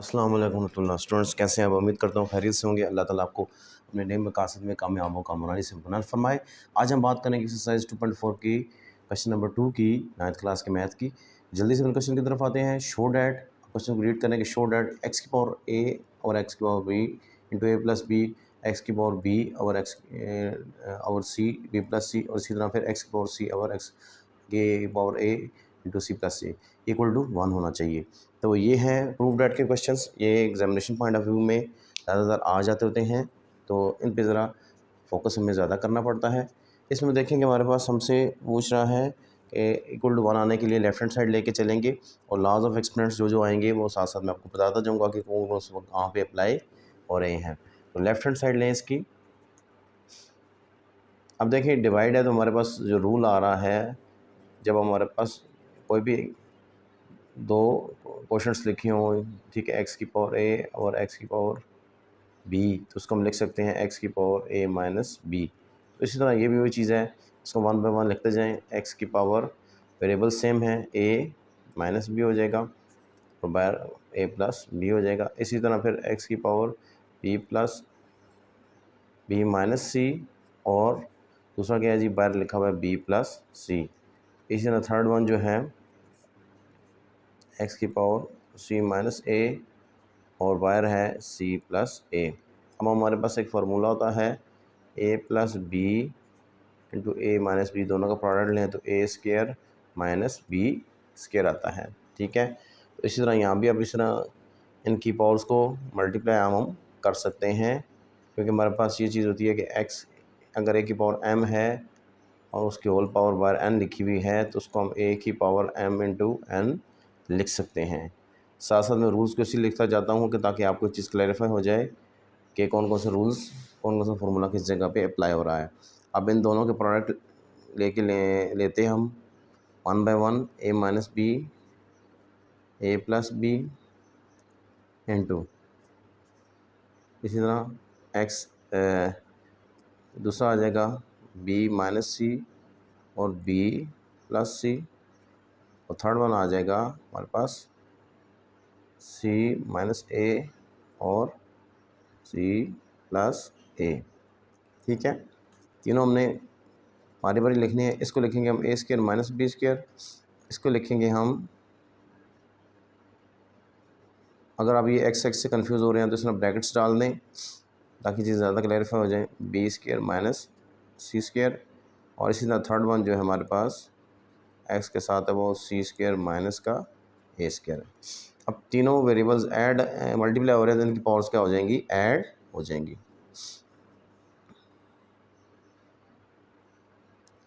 अस्सलाम वालेकुम रहमतुल्लाह। स्टूडेंट्स कैसे हैं आप? उम्मीद करता हूँ खैरियत से होंगे। अल्लाह ताला आपको अपने नेम मकासद में कामयाब व कामरानी से मुनाल फरमाए। आज हम बात करेंगे एक्सरसाइज 2.4 की क्वेश्चन नंबर 2 की 9th क्लास के मैथ की। जल्दी से क्वेश्चन की तरफ आते हैं। शो डैट, क्वेश्चन को रीड करेंगे। शो डैट एक्स की पावर ए और एक्स की पावर बी इंटू ए प्लस बी, एक्स की पावर बी और एक्स और सी बी प्लस सी, और इसी तरह फिर एक्स की पावर सी और एक्स के power a into c plus a equal to 1 होना चाहिए। तो ये है प्रूफ डैट के क्वेश्चंस। ये एग्जामिनेशन पॉइंट ऑफ व्यू में ज़्यादातर आ जाते होते हैं, तो इन पे ज़रा फोकस हमें ज़्यादा करना पड़ता है। इसमें देखेंगे हमारे पास हमसे पूछ रहा है कि इक्वल टू 1 आने के लिए लेफ्ट हैंड साइड लेके चलेंगे, और लॉज ऑफ एक्सपेरिमेंट्स जो जो आएंगे वो साथ साथ मैं आपको बताता जाऊँगा कि कौन कौन से कहाँ पे अप्लाई हो रहे हैं। तो लेफ्ट हैंड साइड लें इसकी। अब देखिए डिवाइड है, तो हमारे पास जो रूल आ रहा है, जब हमारे पास कोई भी दो क्वेश्चंस लिखे हों, ठीक है, एक्स की पावर ए और एक्स की पावर बी, तो उसको हम लिख सकते हैं एक्स की पावर ए माइनस बी। तो इसी तरह ये भी वही चीज़ है, इसको 1 बाय 1 लिखते जाएं। एक्स की पावर वेरिएबल सेम है, ए माइनस बी हो जाएगा और बाहर ए प्लस बी हो जाएगा। इसी तरह फिर एक्स की power B plus B minus C, और दूसरा क्या है जी, बाहर लिखा हुआ है बी प्लस सी। इसी तरह थर्ड वन जो है एक्स की पावर सी माइनस ए और वायर है सी प्लस ए। अब हमारे पास एक फार्मूला होता है ए प्लस बी इंटू ए माइनस बी, दोनों का प्रोडक्ट लें तो ए स्केयर माइनस बी स्केयर आता है, ठीक है। तो इसी तरह यहाँ भी अब इस तरह इनकी पावर्स को मल्टीप्लाई हम कर सकते हैं, क्योंकि हमारे पास ये चीज़ होती है कि एक्स अगर ए की पावर एम है और उसकी होल पावर बार एन लिखी हुई है, तो उसको हम ए की पावर एम इंटू एन लिख सकते हैं। साथ साथ मैं रूल्स को इसलिए लिखता जाता हूँ कि ताकि आपको चीज़ क्लैरिफाई हो जाए कि कौन कौन से रूल्स, कौन कौन सा फार्मूला किस जगह पे अप्लाई हो रहा है। अब इन दोनों के प्रोडक्ट लेते हम 1 बाय 1 ए माइनस बी ए प्लस बी इंटू इसी तरह एक्स दूसरा आ जाएगा बी माइनस सी और बी प्लस सी, और थर्ड वन आ जाएगा हमारे पास सी माइनस ए और सी प्लस ए, ठीक है। तीनों हमने बारी बारी लिखनी है। इसको लिखेंगे हम ए स्केयर माइनस बी स्केयर, इसको लिखेंगे हम, अगर आप ये एक्स एक्स से कंफ्यूज हो रहे हैं तो इसमें ब्रैकेट्स डाल दें ताकि चीज़ ज़्यादा क्लैरिफाई हो जाए, B square minus C square. और इसी तरह थर्ड वन जो है हमारे पास एक्स के साथ है वो सी स्केयर माइनस का ए स्केयर है। अब तीनों वेरिएबल्स ऐड मल्टीप्लाई हो रहे हैं तो इनकी पावर्स क्या हो जाएंगी, ऐड हो जाएंगी,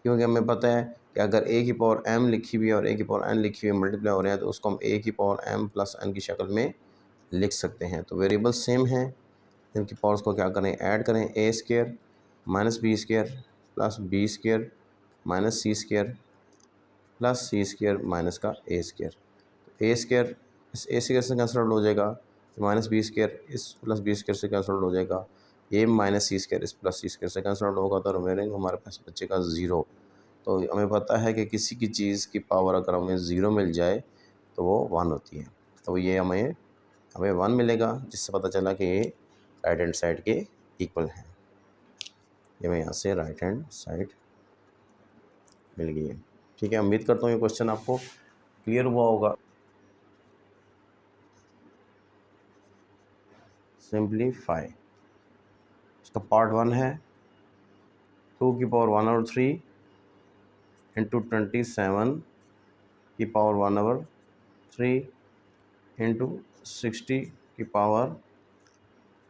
क्योंकि हमें पता है कि अगर ए की पावर एम लिखी हुई है और ए की पावर एन लिखी हुई है, मल्टीप्लाई हो रहे हैं, तो उसको हम ए की पावर एम प्लस एन की शक्ल में लिख सकते हैं। तो वेरिएबल सेम हैं, इनकी पावर्स को क्या करें, ऐड करें। A square minus B square plus B square minus C square plus C square minus का ए स्केयर। ए स्केयर इस ए स्केयर से कैंसिल आउट हो जाएगा, माइनस बी स्केयर इस प्लस बी स्केयर से कैंसिल आउट हो जाएगा, A minus C square इस प्लस सी स्केयर से कैंसिल आउट होगा, तो रिमेनिंग हमारे पास बचेगा ज़ीरो। तो हमें पता है कि किसी की चीज़ की पावर अगर हमें ज़ीरो मिल जाए तो वो 1 होती है। तो ये हमें 1 मिलेगा, जिससे पता चला कि ये राइट हैंड साइड के इक्वल है। ये हमें यहाँ से राइट हैंड साइड मिल गई है, ठीक है। उम्मीद करता हूँ ये क्वेश्चन आपको क्लियर हुआ होगा। सिंप्लीफाई, इसका पार्ट 1 है 2 की पावर 1 और 3 इंटू 27 की पावर 1 और 3 इंटू 60 की पावर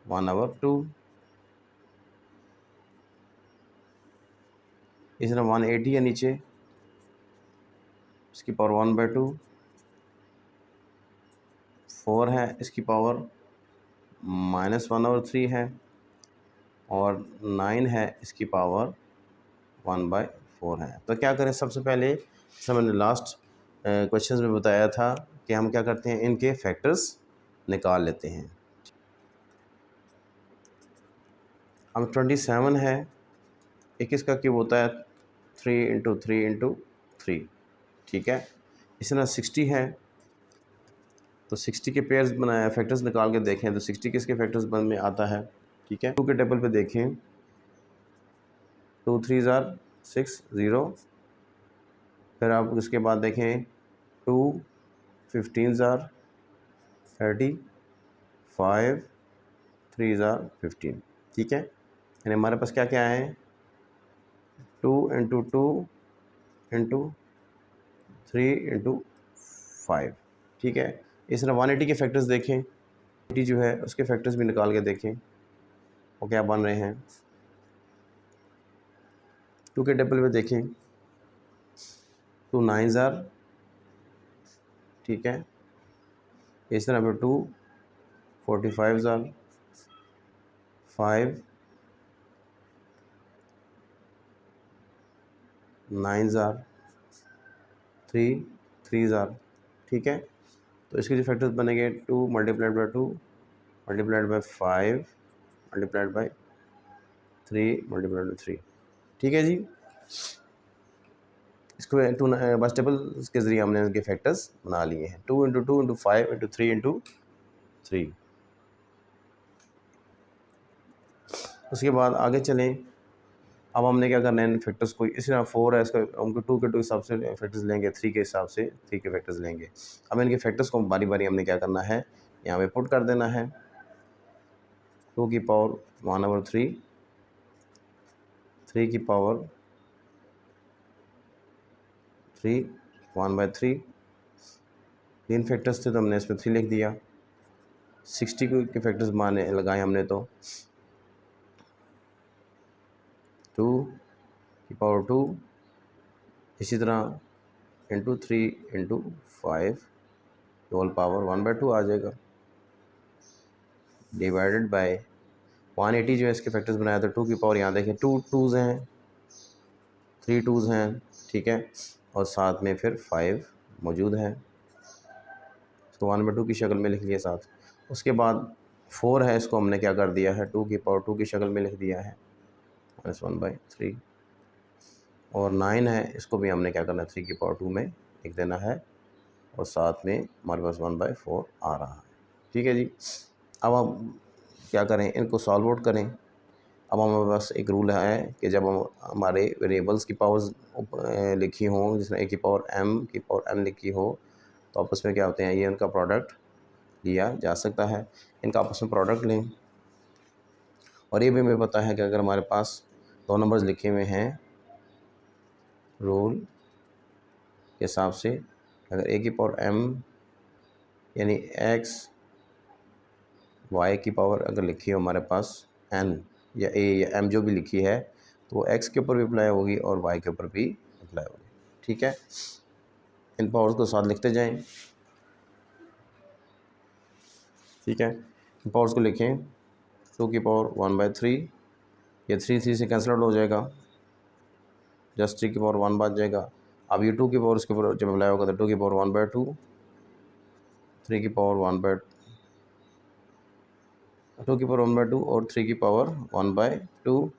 1 और 2। इस तरह 180 है नीचे, इसकी पावर 1 बाई 2, 4 है इसकी पावर माइनस 1 और 3 है, और 9 है इसकी पावर 1 बाई 4 है। तो क्या करें, सबसे पहले जैसे मैंने लास्ट क्वेश्चन में बताया था कि हम क्या करते हैं, इनके फैक्टर्स निकाल लेते हैं। अब 27 है, 21 का क्यूब होता है 3 इंटू 3 इंटू 3, ठीक है। इस तरह 60 है, तो 60 के पेयर्स बनाया, फैक्टर्स निकाल के देखें तो 60 किसके फैक्टर्स बन में आता है, ठीक है। 2 के टेबल पे देखें, 2 3 ज़ार 6 0, फिर आप उसके बाद देखें 2 15 ज़ार 30, 5 3 ज़ार 15, ठीक है। यानी हमारे पास क्या क्या है, 2 इंटू 2 इंटू 3 इंटू 5, ठीक है। इस तरह 180 के फैक्टर्स देखें, 80 जो है उसके फैक्टर्स भी निकाल के देखें वो क्या बन रहे हैं। 2 के टेबल पे देखें, 2 9 ज़ार, ठीक है। इस तरह पे 2 45 ज़ार, 5 9 ज़ार, 3 3 ज़ार, ठीक है। तो इसके जो फैक्टर्स बनेंगे 2 multiplied by 2 multiplied by 5 multiplied by 3 multiplied by 3, ठीक है जी। इसको टू बस टेबल के ज़रिए हमने इनके फैक्टर्स बना लिए हैं, 2 इंटू 2 इंटू 5 इंटू 3 इंटू 3। उसके बाद आगे चलें, अब हमने क्या करना है, इन फैक्टर्स को इसी तरह 4 है इसका, हमको 2 के हिसाब से फैक्टर्स लेंगे, 3 के हिसाब से 3 के फैक्टर्स लेंगे। अब इनके फैक्टर्स को बारी बारी हमने क्या करना है, यहाँ पे पुट कर देना है। 2 की पावर 1/3, 3 की पावर 3 1/3, 3 फैक्टर्स थे तो हमने इसमें 3 लिख दिया। 60 के फैक्टर्स माने लगाए हमने तो 2 की पावर 2, इसी तरह इंटू 3 इंटू 5 होल पावर 1/2 आ जाएगा, डिवाइडेड बाय 180 जो है इसके फैक्टर्स बनाया था। 2 की पावर यहाँ देखें 2 2s हैं, 3 2s हैं, ठीक है, और साथ में फिर 5 मौजूद है, इसको 1/2 की शक्ल में लिख लिया साथ। उसके बाद 4 है, इसको हमने क्या कर दिया है, 2 की पावर 2 की शक्ल में लिख दिया है, -1/3। और 9 है, इसको भी हमने क्या करना है, 3 की पावर 2 में लिख देना है, और साथ में हमारे पास 1/4 आ रहा है, ठीक है जी। अब हम क्या करें, इनको सॉल्व आउट करें। अब हमारे पास एक रूल है कि जब हम हमारे वेरिएबल्स की पावर्स लिखी हों, जिसमें a की पावर m की पावर n लिखी हो, तो आपस में क्या होते हैं, ये उनका प्रोडक्ट लिया जा सकता है। इनका आपस में प्रोडक्ट लें, और ये भी हमें पता है कि अगर हमारे पास 2 नंबर्स लिखे हुए हैं रूल के हिसाब से, अगर a की पावर m यानी x, y की पावर अगर लिखी हो हमारे पास n या a या m जो भी लिखी है, तो वो x के ऊपर भी अप्लाई होगी और y के ऊपर भी अप्लाई होगी, ठीक है। इन पावर्स को साथ लिखते जाएं, ठीक है। इन पावर्स को लिखें, 2 की पावर 1/3, ये 3 3 से कैंसिल आउट हो जाएगा, जस्ट 3 की पावर 1 बच जाएगा। अब ये 2 की पावर इसके ऊपर जब अप्लाई होगा तो 2 की पावर 1/2, 3 की पावर 2 की पावर 1/2 और 3 की पावर 1/2,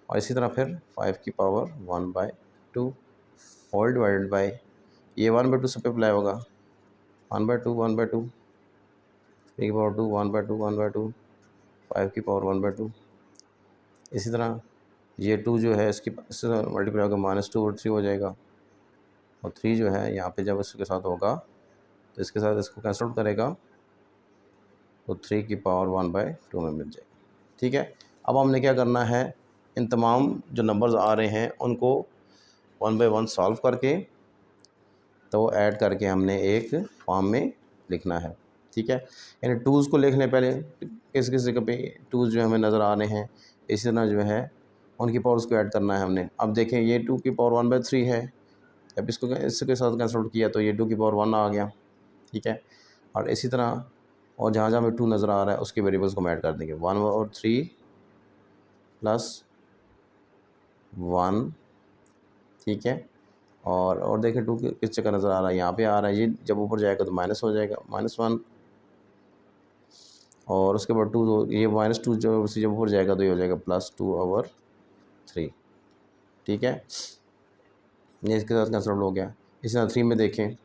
और इसी तरह फिर 5 की पावर 1/2 होल डिवाइडेड बाय, ये 1/2 सब पे अप्लाई होगा, 1/2 1/2, 3 की पावर 2 1/2 1/2, 5 की पावर 1/2। इसी तरह ये 2 जो है इसकी मल्टीप्लाई होगा, -2/3 हो जाएगा, और 3 जो है यहाँ पे जब इसके साथ होगा तो इसके साथ इसको कैंसल आउट करेगा, तो 3 की पावर 1/2 में मिल जाएगी, ठीक है। अब हमने क्या करना है, इन तमाम जो नंबर्स आ रहे हैं उनको 1 बाय 1 सॉल्व करके तो ऐड करके हमने एक फॉर्म में लिखना है, ठीक है। यानी टूज़ को लिखने पहले किस किस जगह पे टूज़ जो हमें नज़र आ रहे हैं, इसी तरह जो है उनकी पावर्स को ऐड करना है हमने। अब देखें ये 2 की पावर 1/3 है, जब इसको इसके साथ कैंसल आउट किया तो ये 2 की पावर 1 आ गया, ठीक है। और इसी तरह और जहाँ जहाँ पे 2 नज़र आ रहा है उसके वेरिएबल्स को हम ऐड कर देंगे, 1/3 + 1, ठीक है। और देखें 2 किस जगह नज़र आ रहा है, यहाँ पे आ रहा है, ये जब ऊपर जाएगा तो माइनस हो जाएगा, -1, और उसके बाद 2 तो ये -2 जब ऊपर जाएगा तो ये हो जाएगा +2/3, ठीक है। ये इसके साथ कैंसल आउट हो गया। इसी तरह 3 में देखें,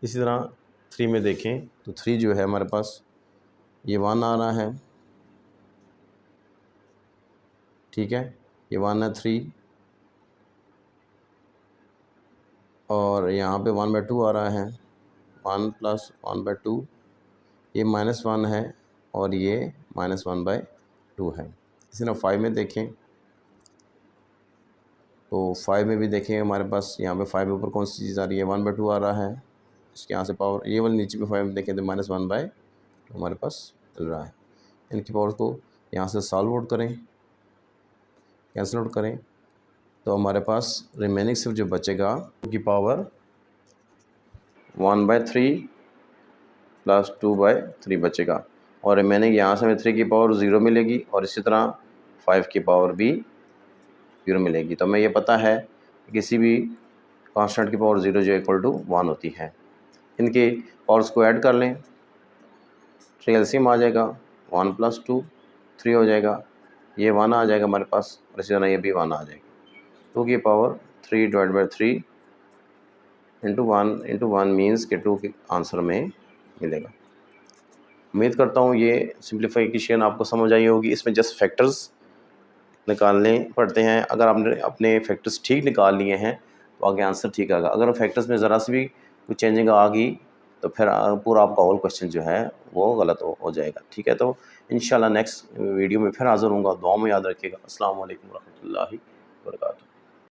इसी तरह 3 में देखें तो 3 जो है हमारे पास ये 1 आ रहा है, ठीक है, ये 1 है 3, और यहाँ पे 1/2 आ रहा है, 1 + 1/2, ये -1 है और ये -1/2 है। इसी तरह 5 में देखें तो 5 में भी देखें हमारे पास यहाँ पे 5 ऊपर कौन सी चीज़ आ रही है, 1/2 आ रहा है, इसके यहाँ से पावर ये वाली नीचे पे 5 में देखें तो -1/2 हमारे पास मिल रहा है। इनकी पावर को यहाँ से सॉल्व आउट करें, कैंसिल आउट करें, तो हमारे पास रिमेनिंग सिर्फ जो बचेगा की पावर 1/3 + 2/3 बचेगा, और रिमेनिंग यहाँ से हमें 3 की पावर 0 मिलेगी और इसी तरह 5 की पावर भी 0 मिलेगी। तो हमें ये पता है किसी भी कांस्टेंट की पावर 0 जो इक्वल टू 1 होती है। इनके पावर्स को ऐड कर लें, 3 एलसीएम आ जाएगा, 1 + 2 3 हो जाएगा, ये 1 आ जाएगा हमारे पास, और इसी तरह ये भी 1 आ जाएगा। 2 की पावर 3/3 × 1 मीन्स के 2 के आंसर में मिलेगा। उम्मीद करता हूँ ये सिंप्लीफिकेशन आपको समझ आई होगी। इसमें जस्ट फैक्टर्स निकालने पड़ते हैं। अगर आपने अपने फैक्टर्स ठीक निकाल लिए हैं तो आगे आंसर ठीक आएगा। अगर फैक्टर्स में ज़रा सी भी कुछ चेंजिंग आ गई तो फिर पूरा आपका होल क्वेश्चन जो है वो गलत हो जाएगा। ठीक है, तो इंशाल्लाह नेक्स्ट वीडियो में फिर हाज़िर होऊंगा। दुआ में याद रखिएगा। अस्सलाम वालेकुम रहमतुल्लाहि व बरकातुहू।